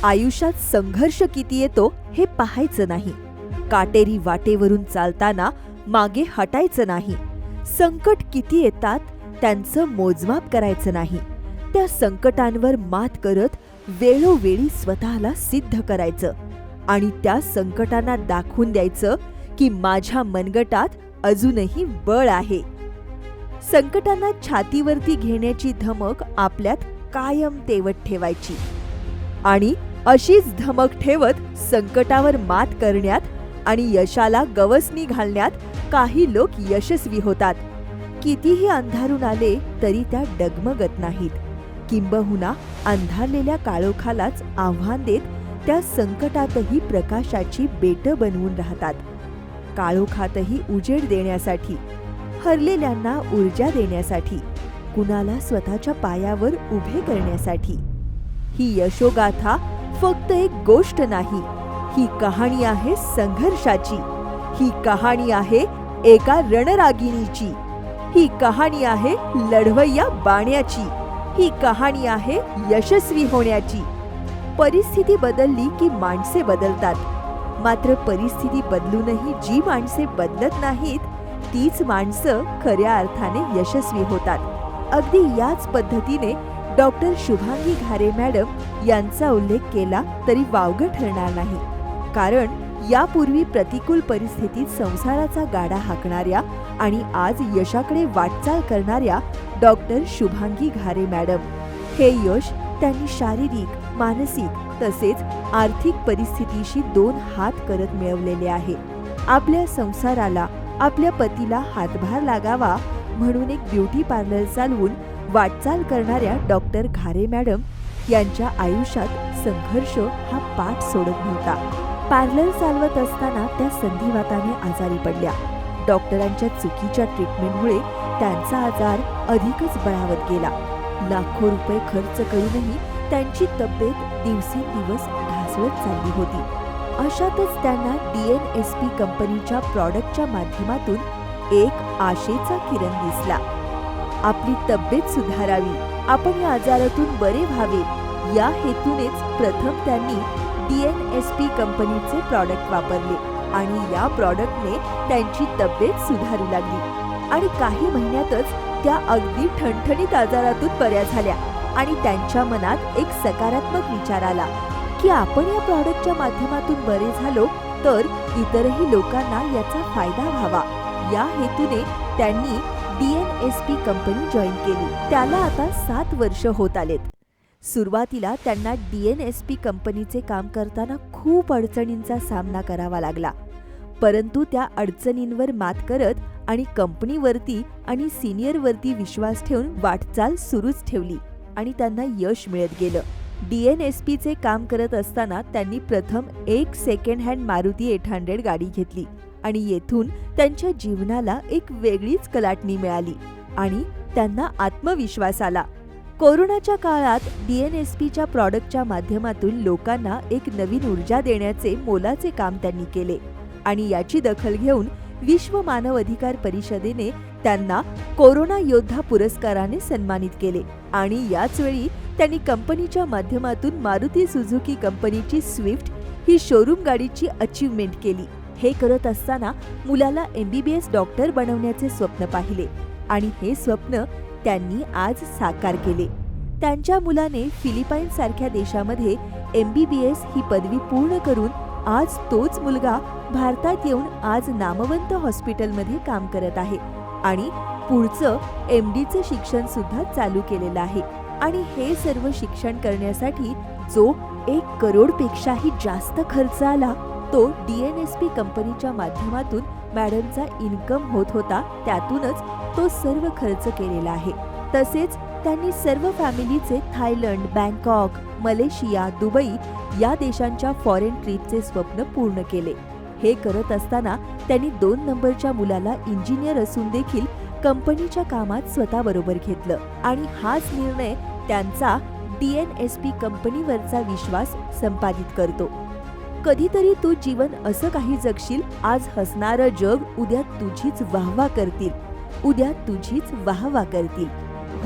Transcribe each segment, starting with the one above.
आयुष्यात संघर्ष किती येतो हे पाहायचं नाही. काटेरी वाटेवरून चालताना मागे हटायचं नाही. संकट किती येतात त्यांचं मोजमाप करायचं नाही. त्या संकटांवर मात करत वेळोवेळी स्वतःला सिद्ध करायचं आणि त्या संकटांना दाखवून द्यायचं की माझ्या मनगटात अजूनही बळ आहे. संकटांना छातीवरती घेण्याची धमक आपल्यात कायम तेवत ठेवायची आणि अशीच धमक ठेवत संकटावर मात करण्यात आणि यशाला गवसणी घालण्यात काही लोक यशस्वी होतात. कितीही अंधारून आले तरी त्या डगमगत नाहीत. किंबहुना अंधारलेल्या काळोखालाच आव्हान देत त्या संकटातही प्रकाशाची बेटं बनवून राहतात. काळोखातही उजेड देण्यासाठी, हरलेल्यांना ऊर्जा देण्यासाठी, कुणाला स्वतःच्या पायावर उभे करण्यासाठी. ही यशोगाथा फक्त एक गोष्ट नाही, ही कहाणी आहे संघर्षाची. ही कहाणी आहे एका रणरागिणीची. ही कहाणी आहे लढवय्या बाण्याची. ही कहाणी आहे यशस्वी होण्याची. परिस्थिती बदलली की माणसे बदलतात. मात्र परिस्थिती बदलूनही जी माणसे बदलत नाहीत तीच माणसं खऱ्या अर्थाने यशस्वी होतात. अगदी याच पद्धतीने डॉक्टर शुभांगी घारे मॅडम यांचा उल्लेख केला तरी वावगं ठरणार नाही. कारण यापूर्वी प्रतिकूल परिस्थितीत संसाराचा गाडा हाकणाऱ्या आणि आज यशाकडे वाटचाल करणाऱ्या डॉक्टर शुभांगी घारे मॅडम हे यश त्यांनी शारीरिक, मानसिक तसेच आर्थिक परिस्थितीशी 2 हात करत मिळवलेले आहे. आपल्या संसाराला, आपल्या पतीला हातभार लागावा म्हणून एक ब्युटी पार्लर चालवून वाटचाल करणाऱ्या डॉक्टर घारे मॅडम यांच्या आयुष्यात संघर्ष हा पाठ सोडत नव्हता. पार्लर चालवत असताना त्या संधिवाताने आजारी पडल्या. डॉक्टरांच्या चुकीच्या ट्रीटमेंटमुळे त्यांचा आजार अधिकच बळावत गेला. लाखो रुपये खर्च करूनही त्यांची तब्येत दिवसेंदिवस ढासळत चालली होती. अशातच त्यांना DNSP कंपनीच्या प्रॉडक्टच्या माध्यमातून एक आशेचा किरण दिसला. आपली तब्येत सुधारावी, आपण या आजारातून बरे व्हावे या हेतूनेच प्रथम त्यांनी DNSP कंपनीचे प्रॉडक्ट वापरले आणि या प्रॉडक्टने त्यांची तब्येत सुधारू लागली आणि काही महिन्यातच त्या अगदी ठणठणीत आजारातून बऱ्या झाल्या. आणि त्यांच्या मनात एक सकारात्मक विचार आला की आपण या प्रॉडक्टच्या माध्यमातून बरे झालो तर इतरही लोकांना याचा फायदा व्हावा. या हेतूने त्यांनी DNSP कंपनी जॉईन केली. त्याला आता 7 वर्ष होत आलेत. सुरुवातीला त्यांना DNSP कंपनीचे काम करताना खूप अडचणींचा सामना करावा लागला. परंतु त्या अडचणींवर मात करत आणि कंपनीवरती आणि सिनियरवरती विश्वास ठेवून वाटचाल सुरूच ठेवली आणि त्यांना यश मिळत गेलं. DNSPचे काम करत असताना त्यांनी प्रथम एक सेकंड हँड मारुती 800 गाडी घेतली आणि येथून त्यांच्या जीवनाला एक वेगळीच कलाटणी मिळाली आणि त्यांना आत्मविश्वास आला. कोरोनाच्या काळात DNSPच्या प्रॉडक्टच्या माध्यमातून लोकांना एक नवीन ऊर्जा देण्याचे मोलाचे काम त्यांनी केले आणि याची दखल घेऊन विश्व मानव अधिकार परिषदेने त्यांना कोरोना योद्धा पुरस्काराने सन्मानित केले आणि याच वेळी त्यांनी कंपनीच्या माध्यमातून मारुती सुझुकी कंपनीची स्विफ्ट ही शोरूम गाडीची अचीवमेंट केली. हे करत असताना मुलाला MBBS डॉक्टर बनवण्याचे स्वप्न पाहिले आणि हे स्वप्न त्यांनी आज साकार केले. त्यांच्या मुलाने फिलिपाईन सारख्या देशामध्ये MBBS ही पदवी पूर्ण करून आज तोच मुलगा भारतात येऊन आज नामवंत हॉस्पिटलमध्ये काम करत आहे आणि पुढचं MDचं शिक्षण सुद्धा चालू केलेलं आहे. आणि हे सर्व शिक्षण करण्यासाठी जो 1 करोडपेक्षाही जास्त खर्च आला तो DNSP कंपनीच्या माध्यमातून मॅडमचा इन्कम होत होता, त्यातूनच तो सर्व खर्च केलेला आहे. तसेच त्यांनी सर्व फॅमिलीचे थायलंड, बँकॉक, मलेशिया, दुबई या देशांच्या फॉरेन ट्रिपचे स्वप्न पूर्ण केले. हे करत असताना त्यांनी 2 नंबरच्या मुलाला इंजिनियर असून देखील कंपनीच्या कामात स्वतःबरोबर घेतलं आणि हाच निर्णय त्यांचा DNSP कंपनीवरचा विश्वास संपादित करतो. कधीतरी तू जीवन असं काही जगशील, आज हसणारं जग उद्या तुझीच वाहवा करतील, उद्या तुझीच वाहवा करतील.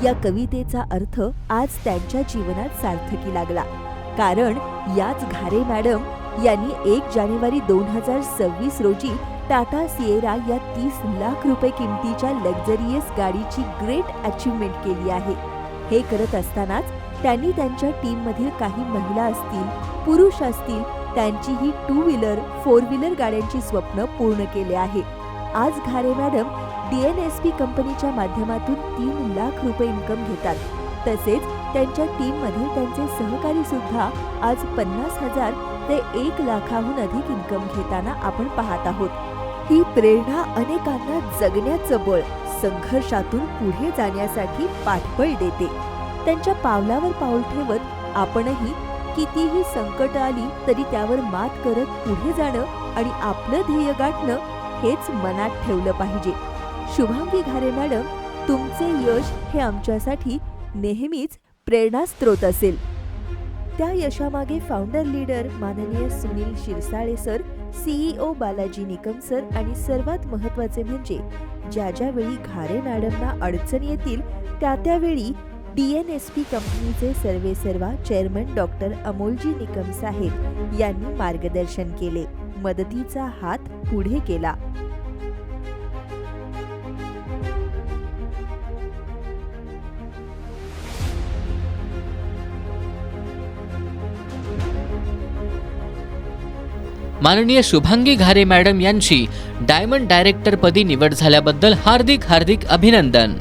या कवितेचा अर्थ आज त्यांच्या जीवनात सार्थकी लागला. कारण याच घारे मॅडम यांनी 1 जानेवारी 2026 रोजी टाटा सिएरा या 30 लाख रुपये किमतीच्या लक्झरियस गाडीची ग्रेट अचीवमेंट केली आहे. हे करत असतानाच त्यांनी त्यांच्या टीममधील काही महिला असतील, पुरुष असतील, त्यांचीही 2 व्हीलर 4 व्हीलर गाड्यांची स्वप्न पूर्ण केले आहे. आज घारे मॅडम DNSP कंपनीच्या माध्यमातून 3 लाख रुपये इन्कम घेतात. तसेच त्यांच्या टीममधील त्यांचे सहकारी सुद्धा आज 50,000 ते 1 लाखाहून अधिक इन्कम घेताना आपण पाहत आहोत. ही प्रेरणा अनेकांना जगण्याचं बळ, संघर्षातून पुढे जाण्यासाठी पाठबळ देते. त्यांच्या पावलावर पाऊल ठेवत आपणही कितीही संकट आली तरी त्यावर मात करत पुढे जाणं आणि आपलं ध्येय गाठणं हेच मनात ठेवलं पाहिजे. शुभांगी घारे मॅडम, तुमचे यश हे आमच्यासाठी नेहमीच प्रेरणास्त्रोत असेल. त्या यशामागे फाउंडर लीडर माननीय Sunil Shirsale sir, CEO Balaji Nikam sir आणि सर्वात महत्त्वाचे म्हणजे ज्या वेळी घारे मॅडमना अडचण येतील त्यावेळी DNSP कंपनीचे सर्वेसर्वा चेअरमन डॉक्टर अमोलजी निकम साहेब यांनी मार्गदर्शन केले, मदतीचा हात पुढे केला. माननीय शुभांगी घारे मॅडम यांची डायमंड डायरेक्टरपदी निवड झाल्याबद्दल हार्दिक अभिनंदन.